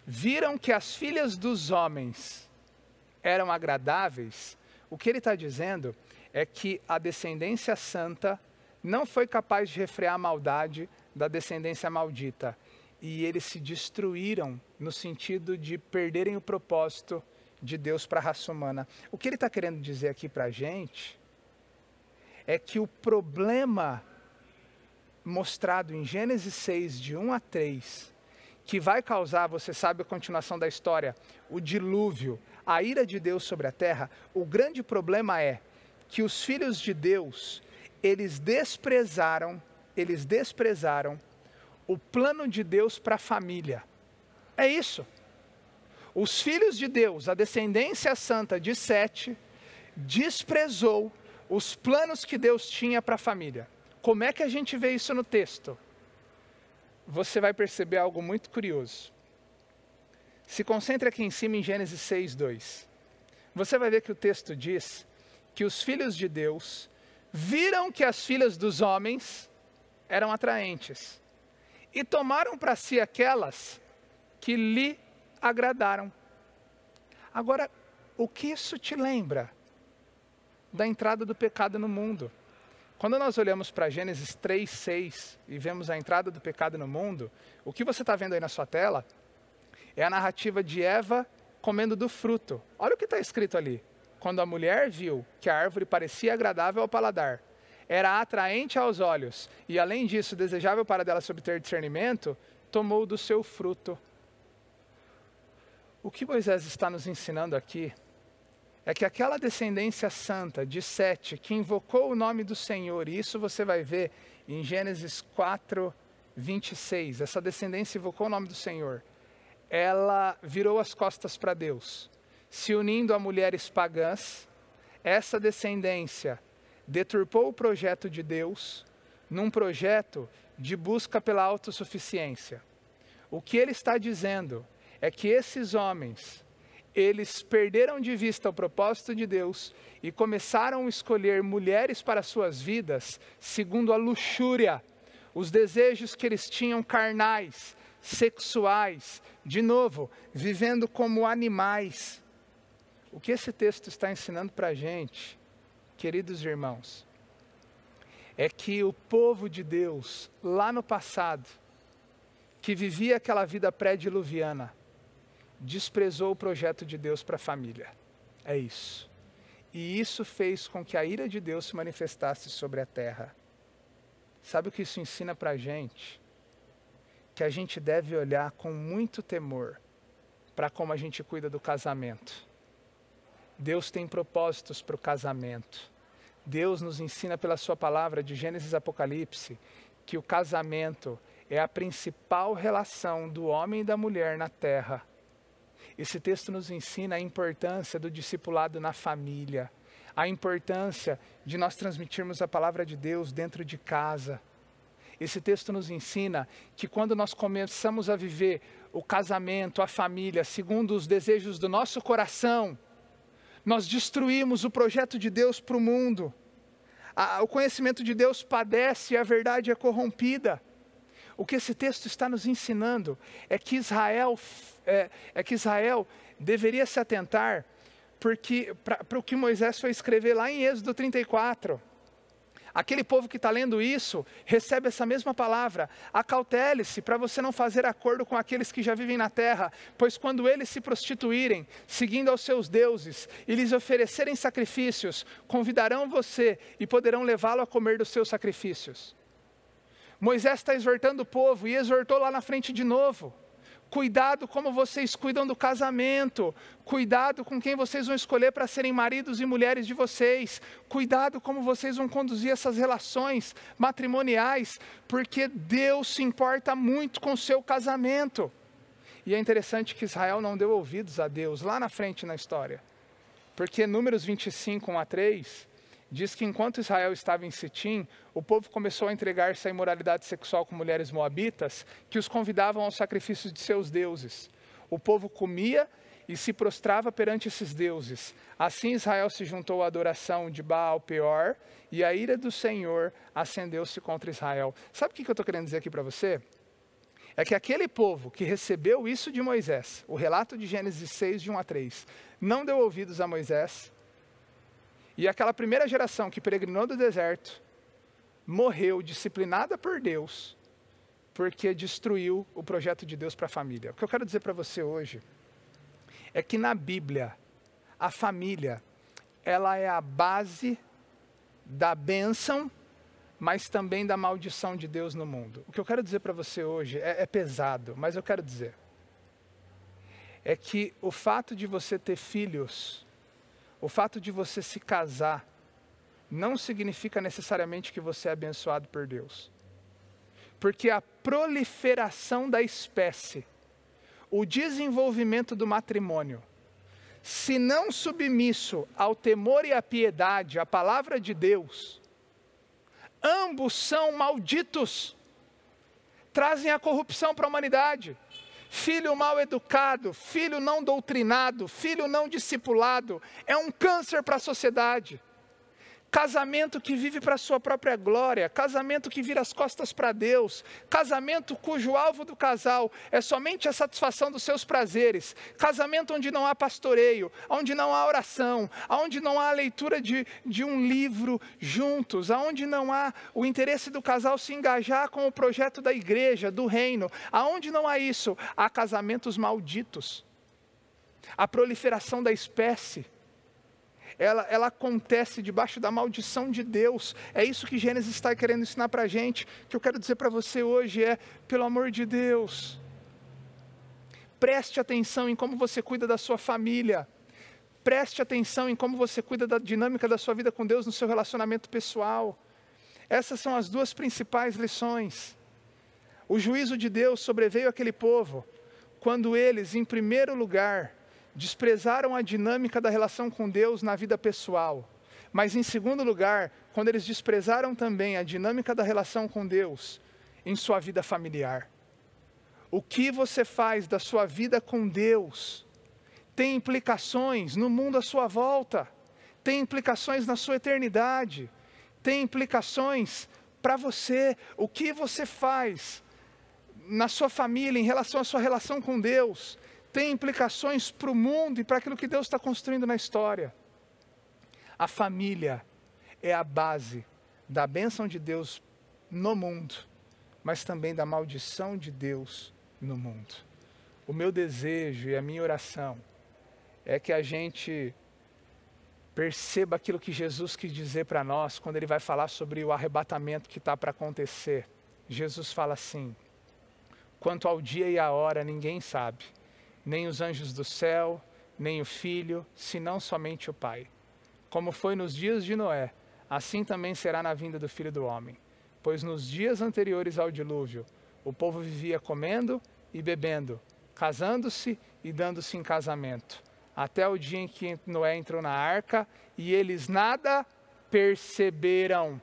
viram que as filhas dos homens eram agradáveis, o que ele está dizendo é que a descendência santa não foi capaz de refrear a maldade da descendência maldita. E eles se destruíram no sentido de perderem o propósito de Deus para a raça humana. O que ele está querendo dizer aqui para a gente é que o problema mostrado em Gênesis 6, de 1 a 3, que vai causar, você sabe a continuação da história, o dilúvio, a ira de Deus sobre a terra, o grande problema é que os filhos de Deus, eles desprezaram o plano de Deus para a família. É isso. os filhos de Deus, a descendência santa de Sete, desprezou os planos que Deus tinha para a família. Como é que a gente vê isso no texto? Você vai perceber algo muito curioso. Se concentre aqui em cima em Gênesis 6:2. Você vai ver que o texto diz que os filhos de Deus viram que as filhas dos homens eram atraentes e tomaram para si aquelas que lhe agradaram. Agora, o que isso te lembra da entrada do pecado no mundo? Quando nós olhamos para Gênesis 3:6 e vemos a entrada do pecado no mundo, o que você está vendo aí na sua tela é a narrativa de Eva comendo do fruto. Olha o que está escrito ali. Quando a mulher viu que a árvore parecia agradável ao paladar, era atraente aos olhos e, além disso, desejável para dela se obter discernimento, tomou do seu fruto. O que Moisés está nos ensinando aqui é que aquela descendência santa de Sete, que invocou o nome do Senhor, e isso você vai ver em Gênesis 4:26, essa descendência invocou o nome do Senhor, ela virou as costas para Deus, se unindo a mulheres pagãs. Essa descendência deturpou o projeto de Deus num projeto de busca pela autossuficiência. O que ele está dizendo é que esses homens, eles perderam de vista o propósito de Deus e começaram a escolher mulheres para suas vidas segundo a luxúria, os desejos que eles tinham carnais, sexuais, de novo, vivendo como animais. O que esse texto está ensinando para a gente, queridos irmãos, é que o povo de Deus, lá no passado, que vivia aquela vida pré-diluviana, desprezou o projeto de Deus para a família. É isso. E isso fez com que a ira de Deus se manifestasse sobre a terra. Sabe o que isso ensina para a gente? Que a gente deve olhar com muito temor para como a gente cuida do casamento. Deus tem propósitos para o casamento. Deus nos ensina pela sua palavra de Gênesis e Apocalipse que o casamento é a principal relação do homem e da mulher na terra. Esse texto nos ensina a importância do discipulado na família, a importância de nós transmitirmos a palavra de Deus dentro de casa. Esse texto nos ensina que quando nós começamos a viver o casamento, a família, segundo os desejos do nosso coração, nós destruímos o projeto de Deus para o mundo. O conhecimento de Deus padece e a verdade é corrompida. O que esse texto está nos ensinando é que Israel deveria se atentar para o que Moisés foi escrever lá em Êxodo 34. Aquele povo que está lendo isso, recebe essa mesma palavra. Acautele-se para você não fazer acordo com aqueles que já vivem na terra, pois quando eles se prostituírem, seguindo aos seus deuses, e lhes oferecerem sacrifícios, convidarão você e poderão levá-lo a comer dos seus sacrifícios. Moisés está exortando o povo e exortou lá na frente de novo. Cuidado como vocês cuidam do casamento. Cuidado com quem vocês vão escolher para serem maridos e mulheres de vocês. Cuidado como vocês vão conduzir essas relações matrimoniais, porque Deus se importa muito com o seu casamento. E é interessante que Israel não deu ouvidos a Deus lá na frente na história. Porque Números 25, 1-3... diz que enquanto Israel estava em Sitim, o povo começou a entregar-se à imoralidade sexual com mulheres moabitas, que os convidavam aos sacrifícios de seus deuses. O povo comia e se prostrava perante esses deuses. Assim Israel se juntou à adoração de Baal Peor, e a ira do Senhor acendeu-se contra Israel. Sabe o que eu estou querendo dizer aqui para você? É que aquele povo que recebeu isso de Moisés, o relato de Gênesis 6, de 1-3, não deu ouvidos a Moisés. E aquela primeira geração que peregrinou do deserto, morreu disciplinada por Deus, porque destruiu o projeto de Deus para a família. O que eu quero dizer para você hoje, é que na Bíblia, a família, ela é a base da bênção, mas também da maldição de Deus no mundo. O que eu quero dizer para você hoje é pesado, mas eu quero dizer, é que o fato de você ter filhos, o fato de você se casar, não significa necessariamente que você é abençoado por Deus. Porque a proliferação da espécie, o desenvolvimento do matrimônio, se não submisso ao temor e à piedade, à palavra de Deus, ambos são malditos, trazem a corrupção para a humanidade. Filho mal educado, filho não doutrinado, filho não discipulado, é um câncer para a sociedade. Casamento que vive para a sua própria glória, casamento que vira as costas para Deus, casamento cujo alvo do casal é somente a satisfação dos seus prazeres, casamento onde não há pastoreio, onde não há oração, onde não há a leitura de um livro juntos, onde não há o interesse do casal se engajar com o projeto da igreja, do reino, aonde não há isso, há casamentos malditos, a proliferação da espécie. Ela acontece debaixo da maldição de Deus. É isso que Gênesis está querendo ensinar para a gente. O que eu quero dizer para você hoje é, pelo amor de Deus, preste atenção em como você cuida da sua família. Preste atenção em como você cuida da dinâmica da sua vida com Deus no seu relacionamento pessoal. Essas são as duas principais lições. O juízo de Deus sobreveio àquele povo quando eles, em primeiro lugar, desprezaram a dinâmica da relação com Deus na vida pessoal. Mas em segundo lugar, quando eles desprezaram também a dinâmica da relação com Deus em sua vida familiar. O que você faz da sua vida com Deus tem implicações no mundo à sua volta, tem implicações na sua eternidade, tem implicações para você. O que você faz na sua família em relação à sua relação com Deus tem implicações para o mundo e para aquilo que Deus está construindo na história. A família é a base da bênção de Deus no mundo, mas também da maldição de Deus no mundo. O meu desejo e a minha oração é que a gente perceba aquilo que Jesus quis dizer para nós quando Ele vai falar sobre o arrebatamento que está para acontecer. Jesus fala assim: quanto ao dia e a hora ninguém sabe, nem os anjos do céu, nem o Filho, senão somente o Pai. Como foi nos dias de Noé, assim também será na vinda do Filho do Homem. Pois nos dias anteriores ao dilúvio, o povo vivia comendo e bebendo, casando-se e dando-se em casamento, até o dia em que Noé entrou na arca, e eles nada perceberam,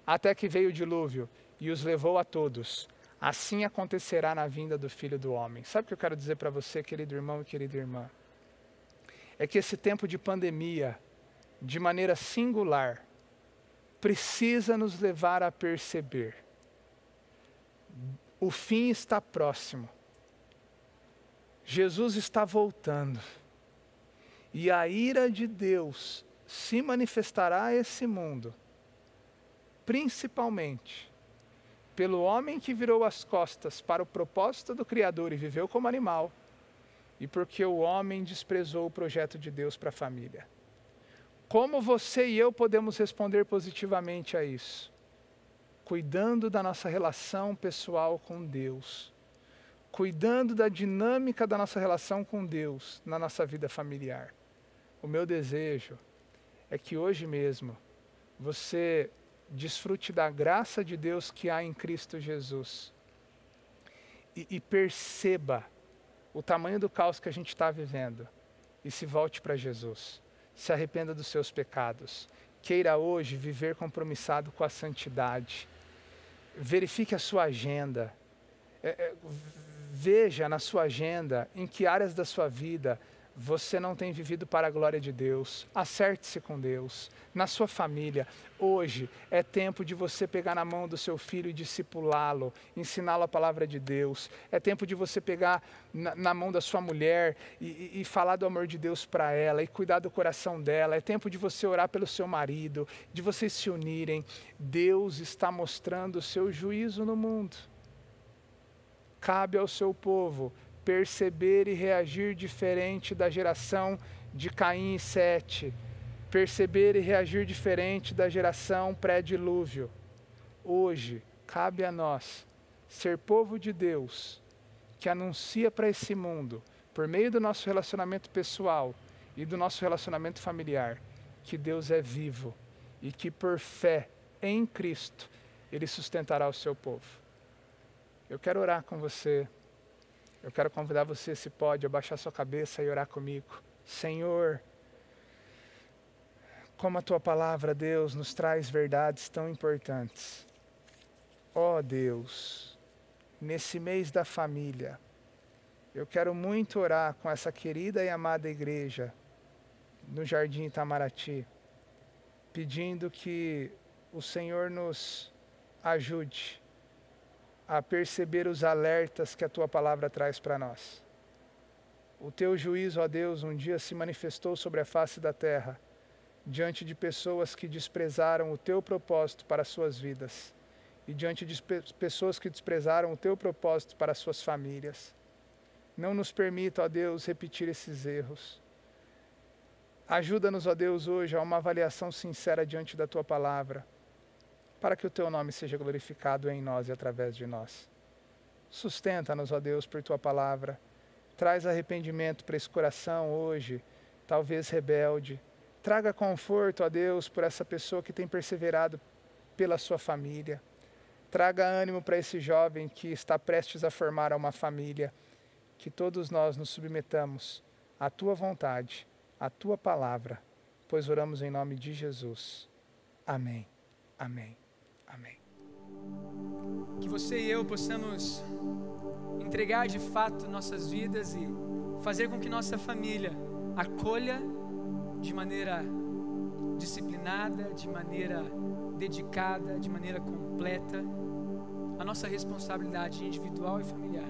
até que veio o dilúvio e os levou a todos. Assim acontecerá na vinda do Filho do Homem. Sabe o que eu quero dizer para você, querido irmão e querida irmã? É que esse tempo de pandemia, de maneira singular, precisa nos levar a perceber: o fim está próximo. Jesus está voltando. E a ira de Deus se manifestará a esse mundo, principalmente pelo homem que virou as costas para o propósito do Criador e viveu como animal, e porque o homem desprezou o projeto de Deus para a família. Como você e eu podemos responder positivamente a isso? Cuidando da nossa relação pessoal com Deus, cuidando da dinâmica da nossa relação com Deus na nossa vida familiar. O meu desejo é que hoje mesmo você desfrute da graça de Deus que há em Cristo Jesus e perceba o tamanho do caos que a gente está vivendo e se volte para Jesus. Se arrependa dos seus pecados. Queira hoje viver compromissado com a santidade. Verifique a sua agenda. Veja na sua agenda em que áreas da sua vida você não tem vivido para a glória de Deus. Acerte-se com Deus. Na sua família, hoje é tempo de você pegar na mão do seu filho e discipulá-lo, ensiná-lo a palavra de Deus. É tempo de você pegar na mão da sua mulher e falar do amor de Deus para ela e cuidar do coração dela. É tempo de você orar pelo seu marido, de vocês se unirem. Deus está mostrando o seu juízo no mundo. Cabe ao seu povo perceber e reagir diferente da geração de Caim e Sete. Perceber e reagir diferente da geração pré-dilúvio. Hoje, cabe a nós ser povo de Deus, que anuncia para esse mundo, por meio do nosso relacionamento pessoal e do nosso relacionamento familiar, que Deus é vivo e que por fé em Cristo, Ele sustentará o seu povo. Eu quero orar com você Eu quero convidar você, se pode, a baixar sua cabeça e orar comigo. Senhor, como a Tua palavra, Deus, nos traz verdades tão importantes. Ó Deus, nesse mês da família, eu quero muito orar com essa querida e amada igreja no Jardim Itamaraty, pedindo que o Senhor nos ajude a perceber os alertas que a Tua palavra traz para nós. O Teu juízo, ó Deus, um dia se manifestou sobre a face da terra, diante de pessoas que desprezaram o Teu propósito para as suas vidas, e diante de pessoas que desprezaram o Teu propósito para as suas famílias. Não nos permita, ó Deus, repetir esses erros. Ajuda-nos, ó Deus, hoje a uma avaliação sincera diante da Tua palavra, para que o Teu nome seja glorificado em nós e através de nós. Sustenta-nos, ó Deus, por Tua palavra. Traz arrependimento para esse coração hoje, talvez rebelde. Traga conforto, ó Deus, por essa pessoa que tem perseverado pela sua família. Traga ânimo para esse jovem que está prestes a formar uma família. Que todos nós nos submetamos à Tua vontade, à Tua palavra, pois oramos em nome de Jesus. Amém. Amém. Amém. Que você e eu possamos entregar de fato nossas vidas e fazer com que nossa família acolha de maneira disciplinada, de maneira dedicada, de maneira completa a nossa responsabilidade individual e familiar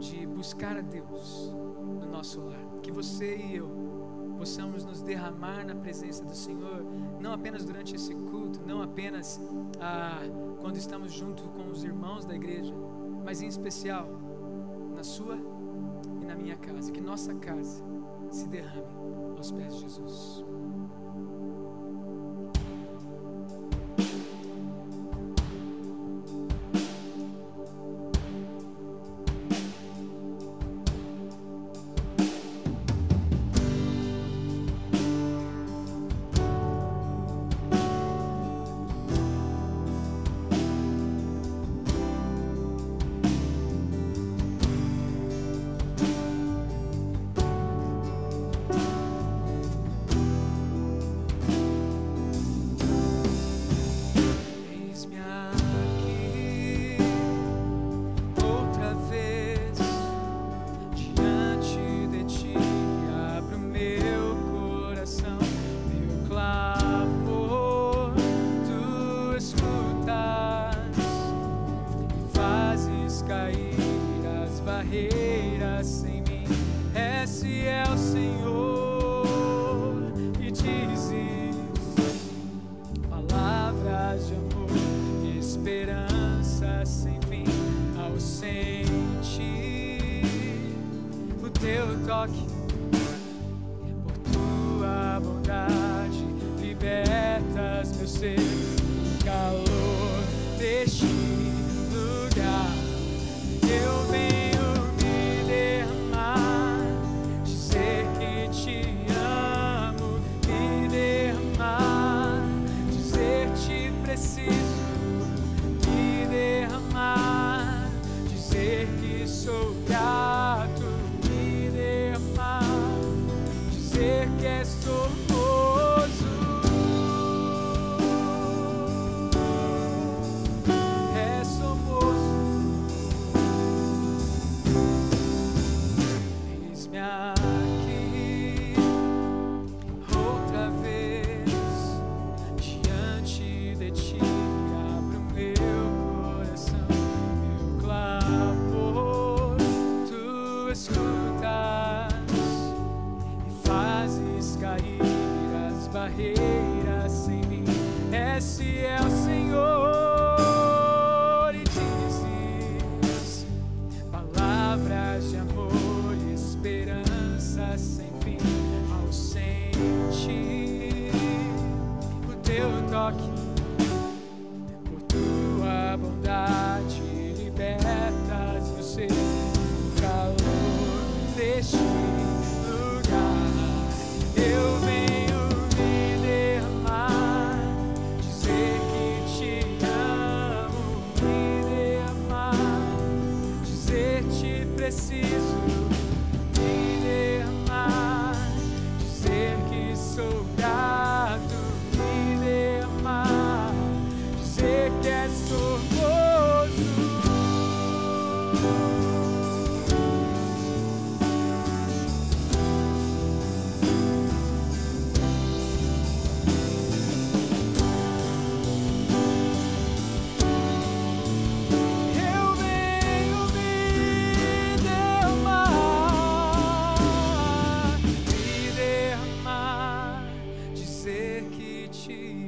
de buscar a Deus no nosso lar. Que você e eu possamos nos derramar na presença do Senhor, não apenas durante esse culto, não apenas quando estamos junto com os irmãos da igreja, mas em especial na sua e na minha casa. Que nossa casa se derrame aos pés de Jesus. Te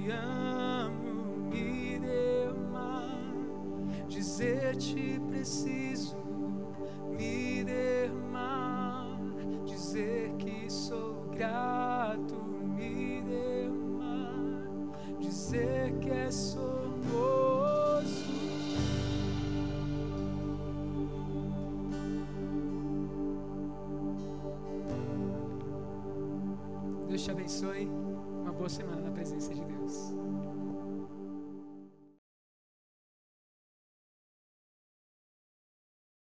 te amo, me derramar, dizer-te preciso, me derramar, dizer que sou grato, me derramar, dizer que és formoso. Deus te abençoe. Uma boa semana na presença de Deus.